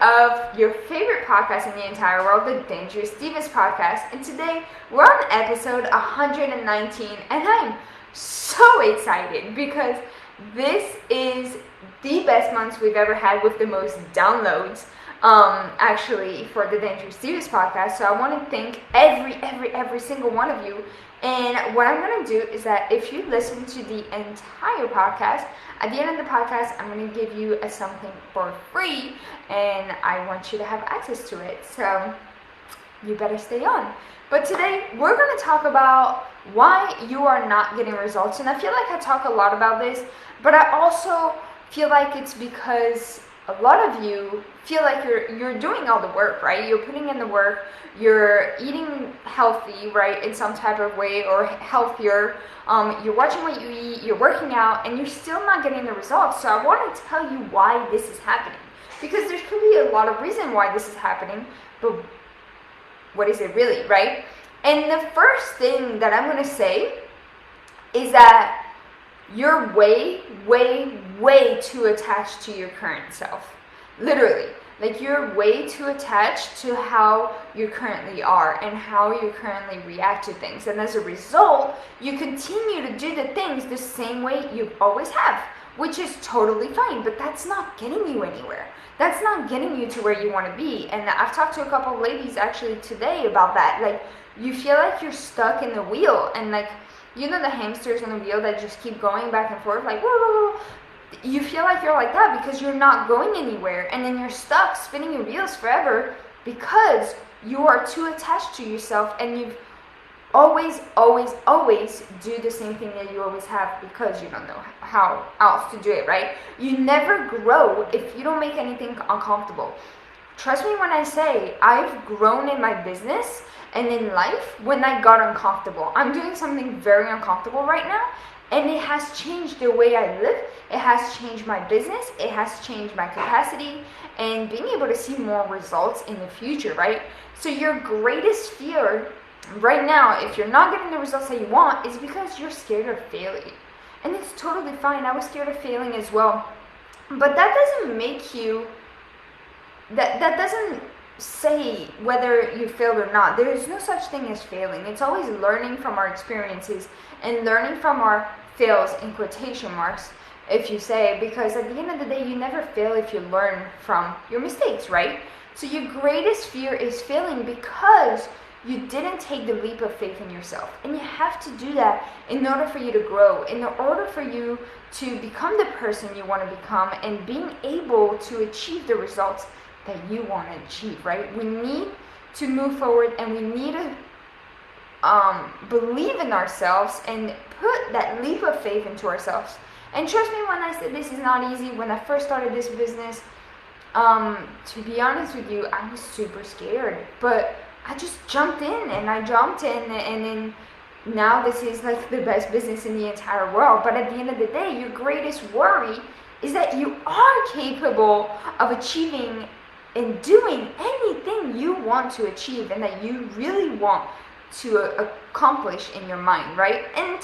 of your favorite podcast in the entire world, the Dangerous Divas podcast. And today we're on episode 119, and I'm so excited because this is the best months we've ever had with the most downloads, actually, for the Dangerous Divas podcast. So I want to thank every single one of you. And what I'm going to do is that if you listen to the entire podcast, at the end of the podcast, I'm going to give you something for free, and I want you to have access to it. So you better stay on. But today, we're going to talk about why you are not getting results. And I feel like I talk a lot about this, but I also feel like it's because a lot of you feel like you're doing all the work, right? You're putting in the work, you're eating healthy, right, in some type of way, or healthier. You're watching what you eat, you're working out, and you're still not getting the results. So I want to tell you why this is happening. Because there could be a lot of reason why this is happening, but what is it really, right? And the first thing that I'm going to say is that you're way too attached to your current self. Literally. Like, you're way too attached to how you currently are and how you currently react to things. And as a result, you continue to do the things the same way you always have, which is totally fine, but that's not getting you anywhere. That's not getting you to where you want to be. And I've talked to a couple of ladies actually today about that. Like, you feel like you're stuck in the wheel, and like, you know, the hamsters in the wheel that just keep going back and forth, like, whoa. You feel like you're like that because you're not going anywhere, and then you're stuck spinning your wheels forever because you are too attached to yourself, and you've always do the same thing that you always have because you don't know how else to do it, right? You never grow if you don't make anything uncomfortable. Trust me when I say I've grown in my business and in life when I got uncomfortable. I'm doing something very uncomfortable right now, and it has changed the way I live. It has changed my business. It has changed my capacity and being able to see more results in the future, right? So your greatest fear right now, if you're not getting the results that you want, is because you're scared of failing. And it's totally fine. I was scared of failing as well. But that doesn't make you, that doesn't say whether you failed or not. There is no such thing as failing. It's always learning from our experiences and learning from our fails, in quotation marks, if you say, because at the end of the day, you never fail if you learn from your mistakes, right? So your greatest fear is failing because you didn't take the leap of faith in yourself. And you have to do that in order for you to grow, in order for you to become the person you want to become, and being able to achieve the results that you want to achieve, right? We need to move forward, and we need to believe in ourselves and put that leap of faith into ourselves. And trust me when I say this is not easy. When I first started this business, to be honest with you, I was super scared, but I just jumped in, and then now this is like the best business in the entire world. But at the end of the day, your greatest worry is that you are capable of achieving and doing anything you want to achieve and that you really want to accomplish in your mind, right? And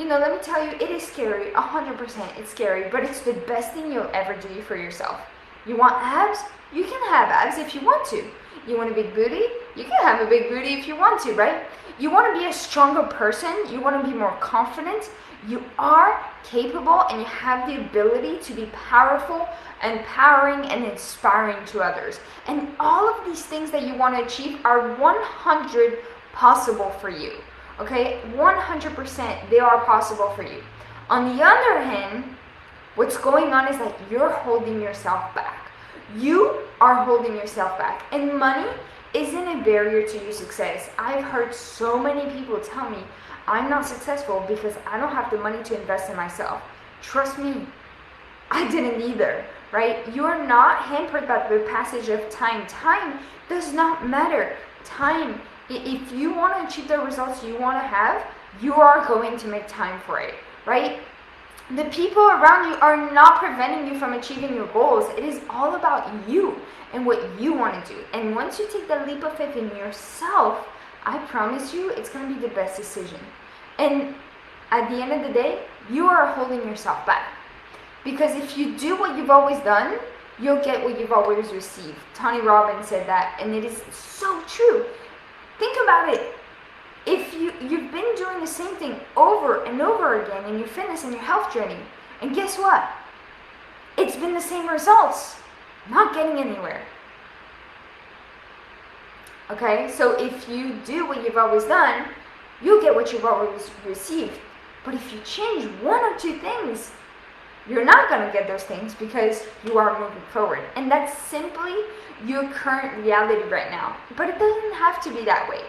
let me tell you, it is scary, 100% it's scary, but it's the best thing you'll ever do for yourself. You want abs? You can have abs if you want to. You want a big booty? You can have a big booty if you want to, right? You want to be a stronger person? You want to be more confident? You are capable, and you have the ability to be powerful, empowering, and inspiring to others. And all of these things that you want to achieve are 100% possible for you. Okay? 100% they are possible for you. On the other hand, what's going on is that you're holding yourself back. You are holding yourself back. And money isn't a barrier to your success. I've heard so many people tell me, I'm not successful because I don't have the money to invest in myself. Trust me, I didn't either, right? You are not hampered by the passage of time. Time does not matter. Time, if you want to achieve the results you want to have, you are going to make time for it, right? The people around you are not preventing you from achieving your goals. It is all about you and what you want to do. And once you take that leap of faith in yourself, I promise you it's going to be the best decision. And at the end of the day, you are holding yourself back. Because if you do what you've always done, you'll get what you've always received. Tony Robbins said that, and it is so true. Think about it. If you've been doing the same thing over and over again in your fitness and your health journey, and guess what? It's been the same results, not getting anywhere. Okay, so if you do what you've always done, you'll get what you've always received. But if you change one or two things, you're not going to get those things because you are moving forward. And that's simply your current reality right now. But it doesn't have to be that way.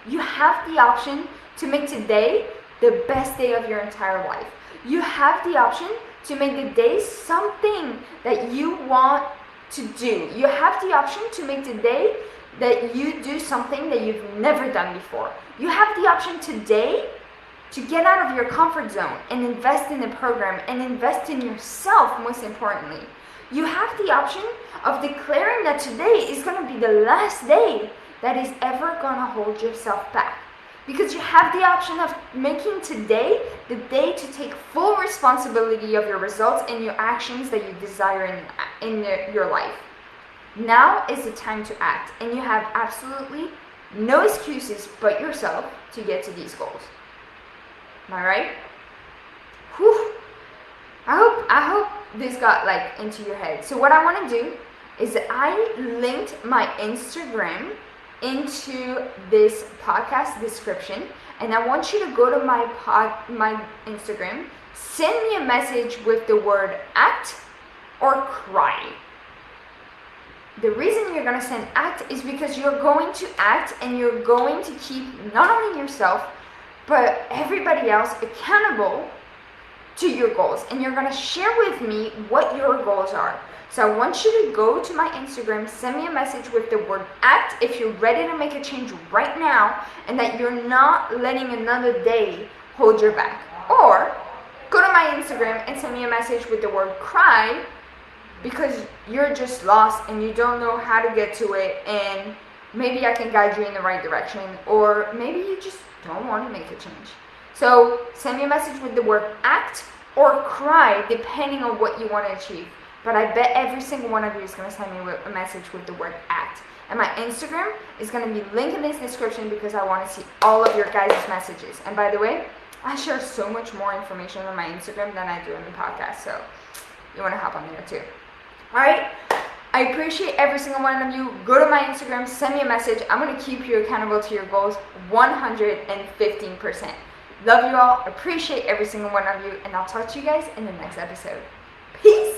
You have the option to make today the best day of your entire life. You have the option to make the day something that you want to do. You have the option to make today that you do something that you've never done before. You have the option today to get out of your comfort zone and invest in the program and invest in yourself, most importantly. You have the option of declaring that today is going to be the last day that is ever going to hold yourself back. Because you have the option of making today the day to take full responsibility of your results and your actions that you desire in your life. Now is the time to act, and you have absolutely no excuses but yourself to get to these goals. Am I right? Whew. I hope this got into your head. So what I want to do is I linked my Instagram into this podcast description, and I want you to go to my Instagram, send me a message with the word act or cry. The reason you're going to send act is because you're going to act and you're going to keep not only yourself but everybody else accountable to your goals, and you're going to share with me what your goals are. So I want you to go to my Instagram, send me a message with the word act if you're ready to make a change right now and that you're not letting another day hold you back. Or go to my Instagram and send me a message with the word cry because you're just lost and you don't know how to get to it, and maybe I can guide you in the right direction, or maybe you just don't want to make a change. So send me a message with the word act or cry, depending on what you want to achieve. But I bet every single one of you is going to send me a message with the word act. And my Instagram is going to be linked in this description because I want to see all of your guys' messages. And by the way, I share so much more information on my Instagram than I do in the podcast. So you want to hop on there too. Alright? I appreciate every single one of you. Go to my Instagram, send me a message. I'm going to keep you accountable to your goals 115%. Love you all. Appreciate every single one of you. And I'll talk to you guys in the next episode. Peace!